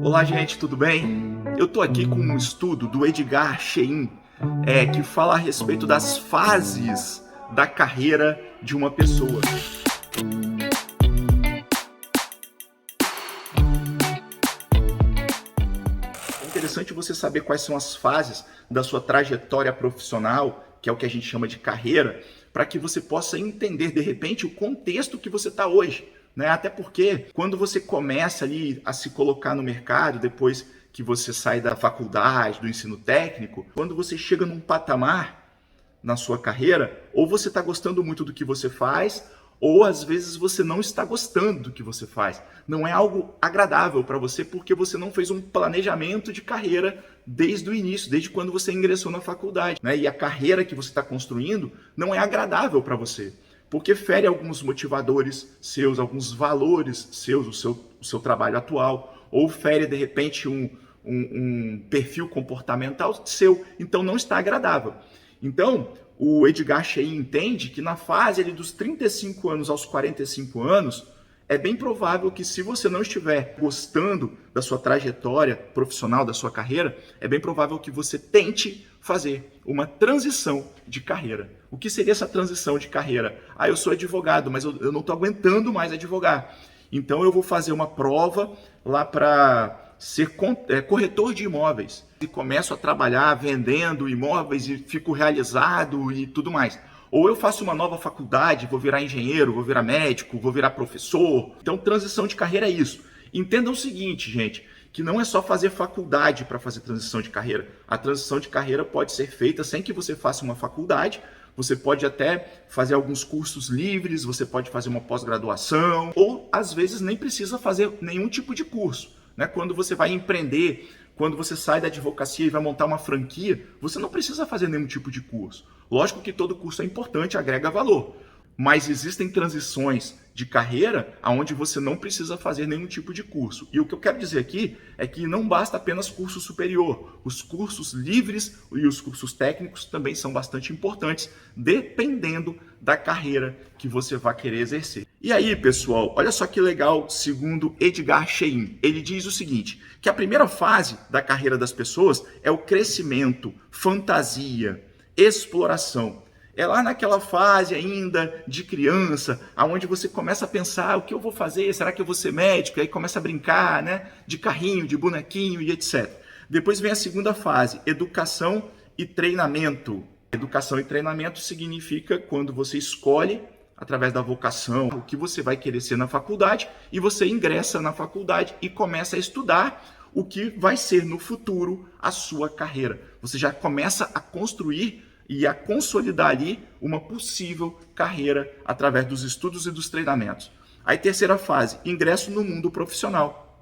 Olá, gente, tudo bem? Eu tô aqui com um estudo do Edgar Schein, que fala a respeito das fases da carreira de uma pessoa. É interessante você saber quais são as fases da sua trajetória profissional, que é o que a gente chama de carreira, para que você possa entender, de repente, o contexto que você está hoje. Né? Até porque quando você começa ali a se colocar no mercado, depois que você sai da faculdade, do ensino técnico, quando você chega num patamar na sua carreira, ou você está gostando muito do que você faz, ou às vezes você não está gostando do que você faz. Não é algo agradável para você porque você não fez um planejamento de carreira desde o início, desde quando você ingressou na faculdade. Né? E a carreira que você está construindo não é agradável para você, porque fere alguns motivadores seus, alguns valores seus, o seu trabalho atual, ou fere de repente um perfil comportamental seu, então não está agradável. Então, o Edgar Schein entende que na fase ali, dos 35 anos aos 45 anos, é bem provável que, se você não estiver gostando da sua trajetória profissional, da sua carreira, é bem provável que você tente fazer uma transição de carreira. O que seria essa transição de carreira? Eu sou advogado, mas eu não estou aguentando mais advogar. Então eu vou fazer uma prova lá para ser corretor de imóveis. E começo a trabalhar vendendo imóveis e fico realizado e tudo mais. Ou eu faço uma nova faculdade, vou virar engenheiro, vou virar médico, vou virar professor. Então, transição de carreira é isso. Entendam o seguinte, gente, que não é só fazer faculdade para fazer transição de carreira. A transição de carreira pode ser feita sem que você faça uma faculdade. Você pode até fazer alguns cursos livres, você pode fazer uma pós-graduação, ou às vezes nem precisa fazer nenhum tipo de curso. Né? Quando você vai empreender, quando você sai da advocacia e vai montar uma franquia, você não precisa fazer nenhum tipo de curso. Lógico que todo curso é importante, agrega valor. Mas existem transições de carreira onde você não precisa fazer nenhum tipo de curso. E o que eu quero dizer aqui é que não basta apenas curso superior. Os cursos livres e os cursos técnicos também são bastante importantes, dependendo da carreira que você vai querer exercer. E aí, pessoal, olha só que legal, segundo Edgar Schein. Ele diz o seguinte, que a primeira fase da carreira das pessoas é o crescimento, fantasia, exploração. É lá naquela fase ainda de criança, aonde você começa a pensar, o que eu vou fazer? Será que eu vou ser médico? E aí começa a brincar, né? De carrinho, de bonequinho e etc. Depois vem a segunda fase, educação e treinamento. Educação e treinamento significa quando você escolhe, através da vocação, o que você vai querer ser na faculdade, e você ingressa na faculdade e começa a estudar o que vai ser no futuro a sua carreira. Você já começa a construir e a consolidar ali uma possível carreira através dos estudos e dos treinamentos. Aí, terceira fase, ingresso no mundo profissional.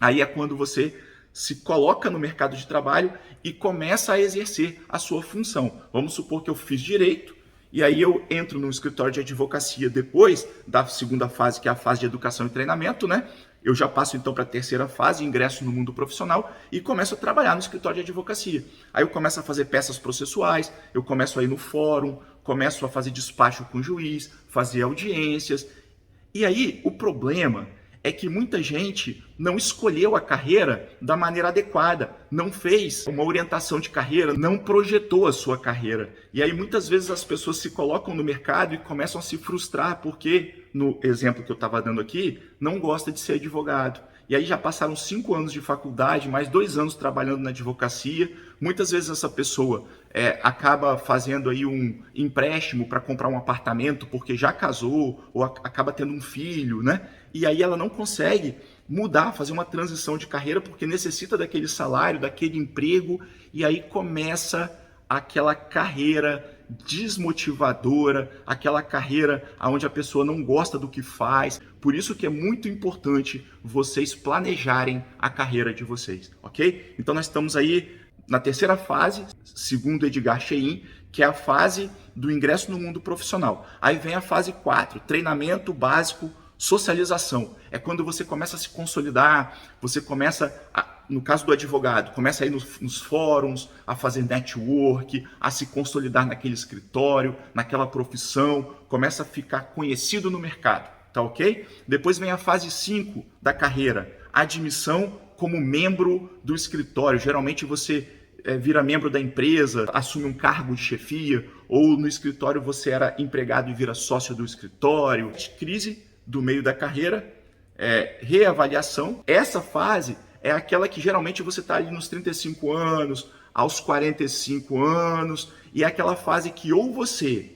Aí é quando você se coloca no mercado de trabalho e começa a exercer a sua função. Vamos supor que eu fiz direito, e aí eu entro no escritório de advocacia depois da segunda fase, que é a fase de educação e treinamento, né? Eu já passo então para a terceira fase, ingresso no mundo profissional e começo a trabalhar no escritório de advocacia. Aí eu começo a fazer peças processuais, eu começo a ir no fórum, começo a fazer despacho com o juiz, fazer audiências. E aí o problema é que muita gente não escolheu a carreira da maneira adequada, não fez uma orientação de carreira, não projetou a sua carreira. E aí muitas vezes as pessoas se colocam no mercado e começam a se frustrar porque, no exemplo que eu estava dando aqui, não gosta de ser advogado. E aí já passaram 5 anos de faculdade, mais 2 anos trabalhando na advocacia. Muitas vezes essa pessoa acaba fazendo aí um empréstimo para comprar um apartamento porque já casou ou acaba tendo um filho, né? E aí ela não consegue mudar, fazer uma transição de carreira porque necessita daquele salário, daquele emprego, e aí começa aquela carreira desmotivadora, aquela carreira onde a pessoa não gosta do que faz. Por isso que é muito importante vocês planejarem a carreira de vocês, ok? Então nós estamos aí na terceira fase, segundo Edgar Schein, que é a fase do ingresso no mundo profissional. Aí vem a fase 4, treinamento básico, socialização. É quando você começa a se consolidar, você começa, no caso do advogado, começa a ir nos fóruns, a fazer network, a se consolidar naquele escritório, naquela profissão, começa a ficar conhecido no mercado, tá ok? Depois vem a fase 5 da carreira, admissão como membro do escritório. Geralmente você vira membro da empresa, assume um cargo de chefia, ou no escritório você era empregado e vira sócio do escritório. Crise do meio da carreira, reavaliação. Essa fase é aquela que geralmente você está ali nos 35 anos, aos 45 anos, e é aquela fase que ou você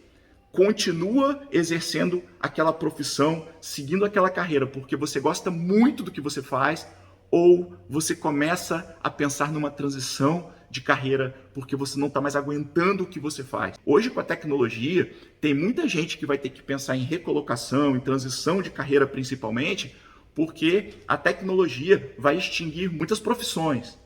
continua exercendo aquela profissão, seguindo aquela carreira, porque você gosta muito do que você faz, ou você começa a pensar numa transição de carreira porque você não está mais aguentando o que você faz. Hoje, com a tecnologia, tem muita gente que vai ter que pensar em recolocação, em transição de carreira principalmente, porque a tecnologia vai extinguir muitas profissões.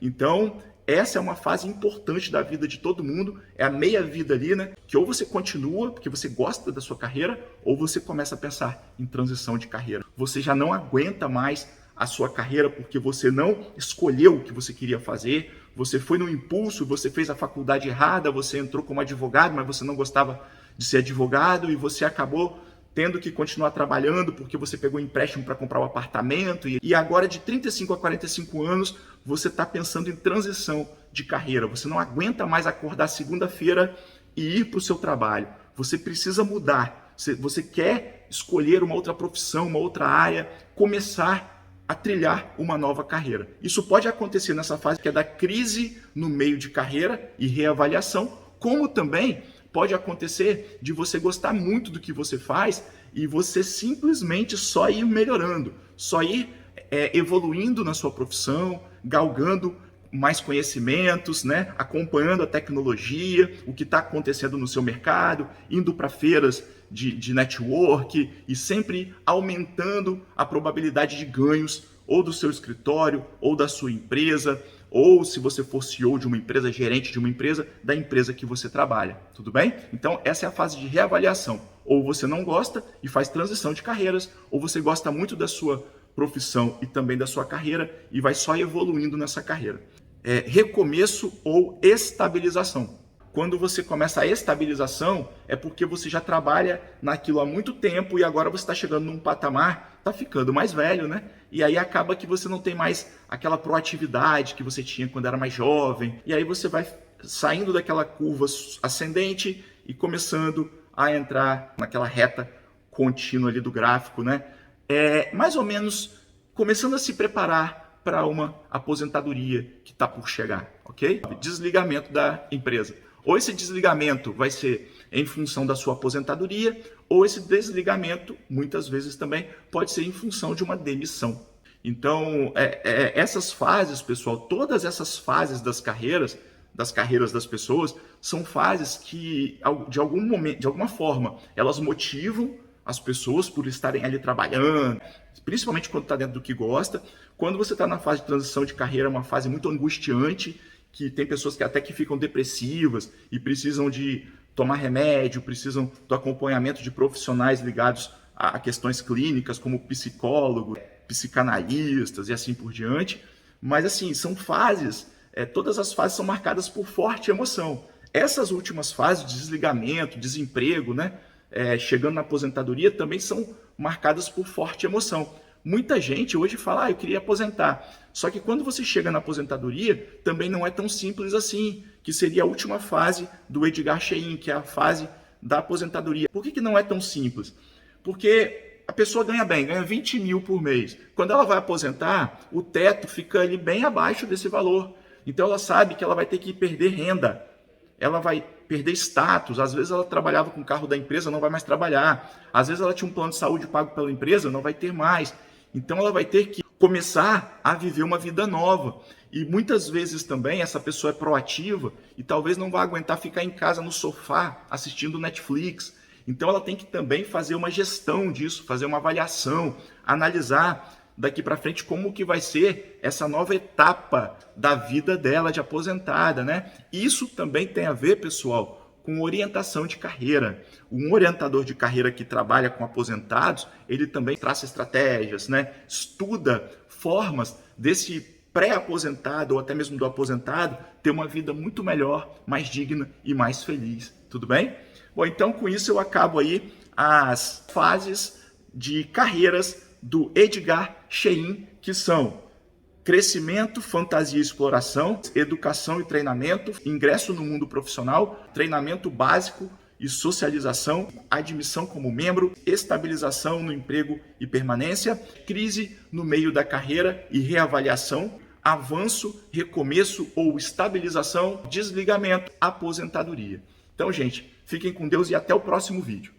Então, essa é uma fase importante da vida de todo mundo, é a meia-vida ali, né? Que ou você continua, porque você gosta da sua carreira, ou você começa a pensar em transição de carreira. Você já não aguenta mais a sua carreira porque você não escolheu o que você queria fazer, você foi no impulso, você fez a faculdade errada, você entrou como advogado, mas você não gostava de ser advogado e você acabou tendo que continuar trabalhando porque você pegou empréstimo para comprar um apartamento e agora de 35 a 45 anos você está pensando em transição de carreira. Você não aguenta mais acordar segunda-feira e ir para o seu trabalho. Você precisa mudar. Você quer escolher uma outra profissão, uma outra área, começar a trilhar uma nova carreira. Isso pode acontecer nessa fase que é da crise no meio de carreira e reavaliação, como também pode acontecer de você gostar muito do que você faz e você simplesmente só ir melhorando, só ir evoluindo na sua profissão, galgando mais conhecimentos, né? Acompanhando a tecnologia, o que está acontecendo no seu mercado, indo para feiras de network e sempre aumentando a probabilidade de ganhos ou do seu escritório ou da sua empresa, ou se você for CEO de uma empresa, gerente de uma empresa, da empresa que você trabalha, tudo bem? Então essa é a fase de reavaliação. Ou você não gosta e faz transição de carreiras, ou você gosta muito da sua profissão e também da sua carreira e vai só evoluindo nessa carreira. Recomeço ou estabilização. Quando você começa a estabilização, é porque você já trabalha naquilo há muito tempo e agora você está chegando num patamar, está ficando mais velho, né? E aí acaba que você não tem mais aquela proatividade que você tinha quando era mais jovem. E aí você vai saindo daquela curva ascendente e começando a entrar naquela reta contínua ali do gráfico, né? Mais ou menos começando a se preparar para uma aposentadoria que está por chegar, ok? Desligamento da empresa. Ou esse desligamento vai ser em função da sua aposentadoria, ou esse desligamento, muitas vezes também, pode ser em função de uma demissão. Então, essas fases, pessoal, todas essas fases das carreiras das pessoas, são fases que, de algum momento, de alguma forma, elas motivam as pessoas por estarem ali trabalhando, principalmente quando está dentro do que gosta. Quando você está na fase de transição de carreira, é uma fase muito angustiante, que tem pessoas que até que ficam depressivas e precisam de tomar remédio, precisam do acompanhamento de profissionais ligados a questões clínicas, como psicólogos, psicanalistas e assim por diante. Mas assim, são fases, todas as fases são marcadas por forte emoção. Essas últimas fases, desligamento, desemprego, né, chegando na aposentadoria, também são marcadas por forte emoção. Muita gente hoje fala, eu queria aposentar. Só que quando você chega na aposentadoria, também não é tão simples assim, que seria a última fase do Edgar Schein, que é a fase da aposentadoria. Por que não é tão simples? Porque a pessoa ganha bem, ganha 20 mil por mês. Quando ela vai aposentar, o teto fica ali bem abaixo desse valor. Então ela sabe que ela vai ter que perder renda, ela vai perder status. Às vezes ela trabalhava com o carro da empresa, não vai mais trabalhar. Às vezes ela tinha um plano de saúde pago pela empresa, não vai ter mais. Então ela vai ter que começar a viver uma vida nova. E muitas vezes também essa pessoa é proativa e talvez não vá aguentar ficar em casa no sofá assistindo Netflix. Então ela tem que também fazer uma gestão disso, fazer uma avaliação, analisar daqui para frente como que vai ser essa nova etapa da vida dela de aposentada, né? Isso também tem a ver, pessoal, com orientação de carreira. Um orientador de carreira que trabalha com aposentados, ele também traça estratégias, né? Estuda formas desse pré-aposentado ou até mesmo do aposentado ter uma vida muito melhor, mais digna e mais feliz. Tudo bem? Bom, então com isso eu acabo aí as fases de carreiras do Edgar Schein, que são crescimento, fantasia e exploração, educação e treinamento, ingresso no mundo profissional, treinamento básico e socialização, admissão como membro, estabilização no emprego e permanência, crise no meio da carreira e reavaliação, avanço, recomeço ou estabilização, desligamento, aposentadoria. Então, gente, fiquem com Deus e até o próximo vídeo.